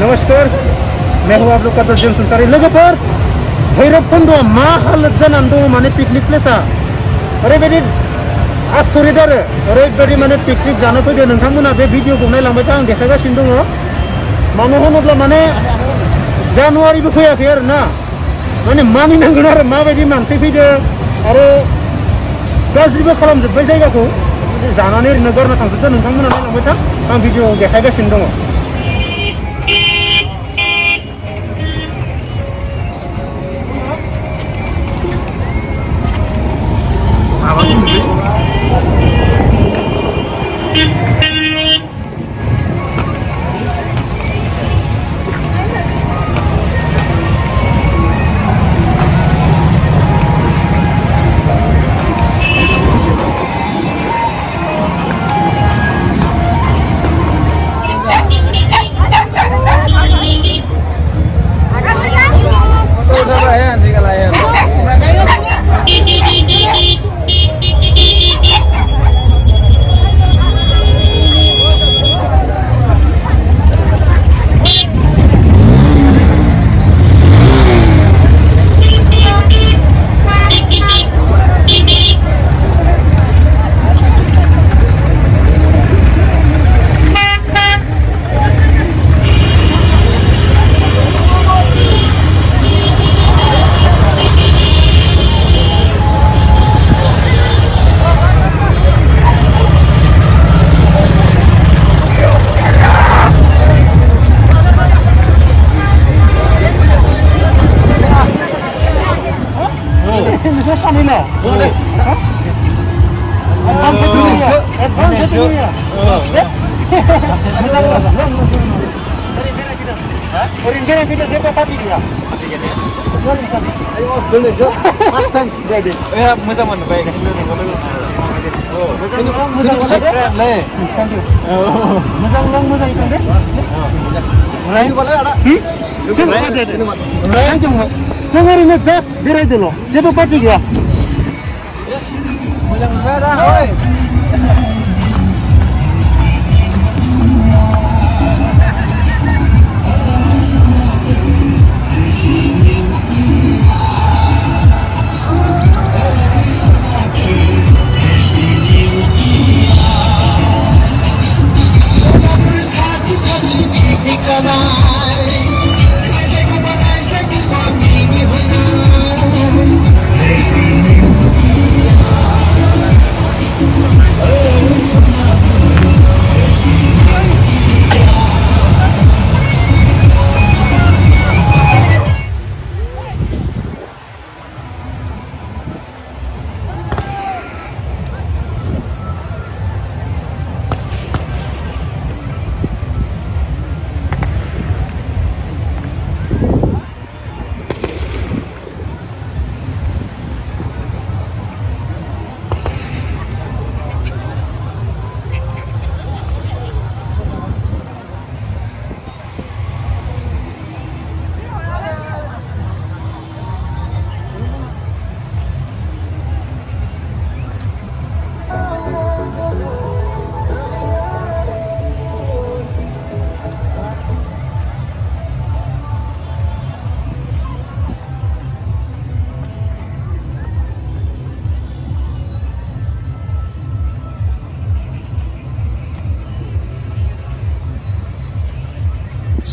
नमस्कार, मैं हूँ आप लोग का दोस्त संसारी। लोगोफोर भैरबकुंड मा हालत जानानै दङ माने पिकनिक प्लेसआ ओरैबायदि आसरित आरो ओरैबायदि माने पिकनिक जानो फैदो। नोंथांमोना बे भिडिअखौ नायलांबाय था, आं देखायगासिनो दङ। मानो होनोब्ला माने जानुवारिबो फैयाखै आरो ना, माने मानिनांगोन आरो माबायदि मानसि फैदो आरो गाज्रिबो खालामजोब्बाय जायगाखौ, जानानै ओरैनो गारना थांजोबदो। नोंथांमोना नायलांबाय था, आं भिडिअ देखायगासिनो दङ। जों ओरैनो जास्ट बेरायदोल', जेबो पार्टि गैया।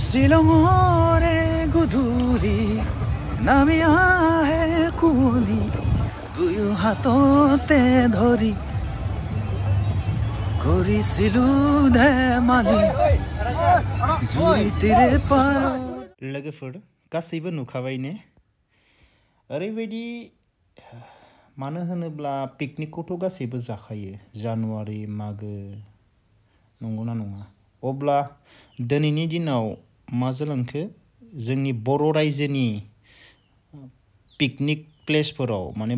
শিলঙৰে গধূলি নামি আহে কুঁৱলী, দুয়ো হাততে ধৰি কৰিছিলো ধেমালি জুইতিৰে পাৰ। लोगोफोर गासैबो नुखाबाय ने, ओरैबायदि मानो होनोब्ला पिकनिकखौथ' गासैबो जाखायो, जानुवारि मागो, नंगौना नङा? अब्ला दिनैनि दिनाव मा जालांखो, जोंनि बर' रायजोनि पिकनिक प्लेसफोराव माने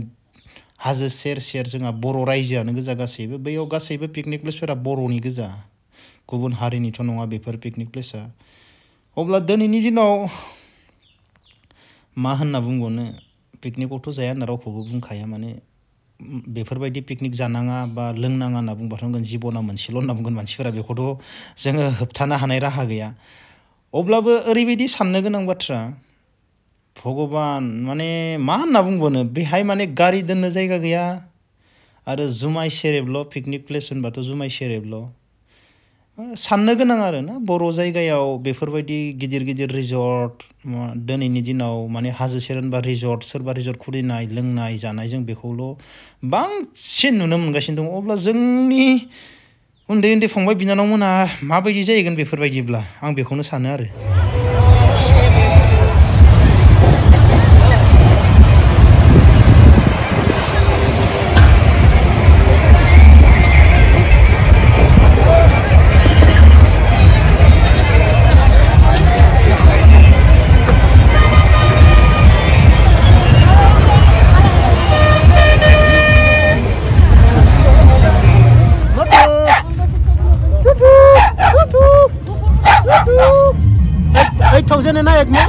हाजो सेर सेर जोंहा बर' रायजोआनो गोजा गासैबो, बैयाव गासैबो पिकनिक प्लेसफोरा बर'नि गोजा, गुबुन हारिनिथ' नङा बेफोर पिकनिक प्लेसआ। अब्ला दिनैनि दिनाव मा होनना बुंबावनो, पिकनिकआवथ' जाया होनना रावखौबो बुंखाया, माने बेफोरबायदि पिकनिक जानाङा बा लोंनाङा होनना बुंबाथ' जिबना मोनसेल' होनना बुंगोन मानसिफोरा, बेखौथ' जोङो होबथानो हानाय राहा गैया। अब्लाबो ओरैबायदि साननो गोनां बाथ्रा भगबान माने मा होनना बुंबावनो बेहाय माने गारि दोननो जायगा गैया आरो जुमाय सेरेबल' पिकनिक प्लेस होनबाथ' जुमाय सेरेबल' साननो गोनां आरो ना बर' जायगायाव बेफोरबायदि गिदिर गिदिर रिजर्ट दिनैनि दिनाव माने हाजो सेर होनबा रिजर्ट सोरबा रिजर्ट खुलिनाय लोंनाय जानाय जों बेखौल' बांसिन नुनो मोनगासिनो दङ अब्ला जोंनि उन्दै उन्दै फंबाय बिनानावमोना माबायदि जाहैगोन बेफोरबायदिब्ला आं बेखौनो सानो आरो naik mo?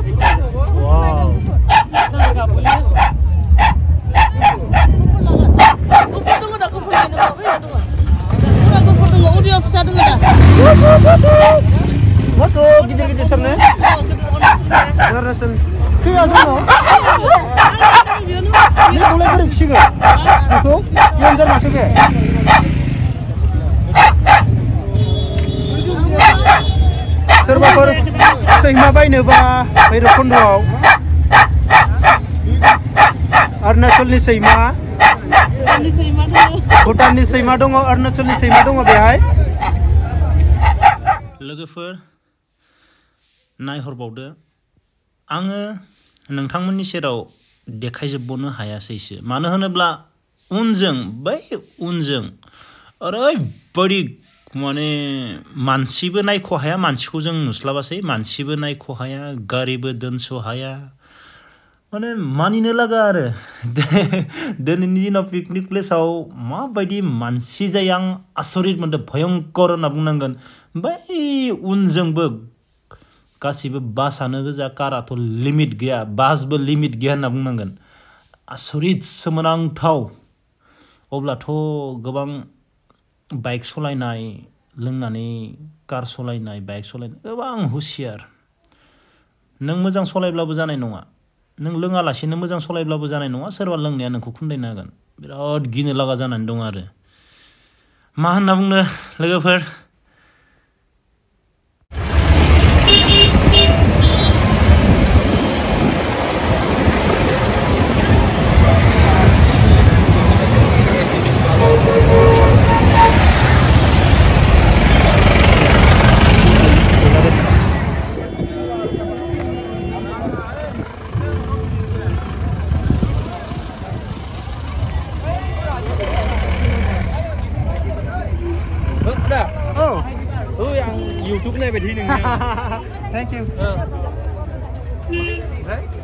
Wow. Moto gede-gede sana. Ngarasan. Kaya ano? Ni boleh berfiksi ke? Itu yang jar masuk ke? सोरबाफोर सैमा बायनोबा भैरबकुन्दआव अरुणाचलनि सैमा भुटाननि सैमा दङ अरुणाचलनि सैमा दङ बेहाय लोगोफोर नायहरबावदो आङो नोंथांमोननि सेराव देखायजोबनो हायासैसो मानो होनोब्ला उनजों ओरैबायदि माने मानसिबो नायख' हाया मानसिखौ जों नुस्लाबासै मानसिबो नायख' हाया गारिबो दोनस' हाया माने मानिनो लागा आरो दिनैनि दिनाव पिकनिक प्लेसाव माबायदि मानसि जायो आं आसरित मोनदों भयंकर होनना बुंनांगोन बै उनजोंबो गासिबो बासानो गोजा काराथ' लिमिट गैया बासबो लिमिट गैया होनना बुंनांगोन आसरित सोमोनांथाव अब्लाथ' गोबां बाइक सलायनाय लोंनानै कार सलायनाय बाइक सलायनाय गोबां हुसियार नों मोजां सलायब्लाबो जानाय नङा नों लोङालासिनो मोजां सलायब्लाबो जानाय नङा सोरबा लोंनाया नोंखौ खुन्दायनो हागोन बिराद गिनो लागा जानानै दं आरो मा होनना बुंनो लोगोफोर YouTube này phải thi đừng. Thank you. Đấy.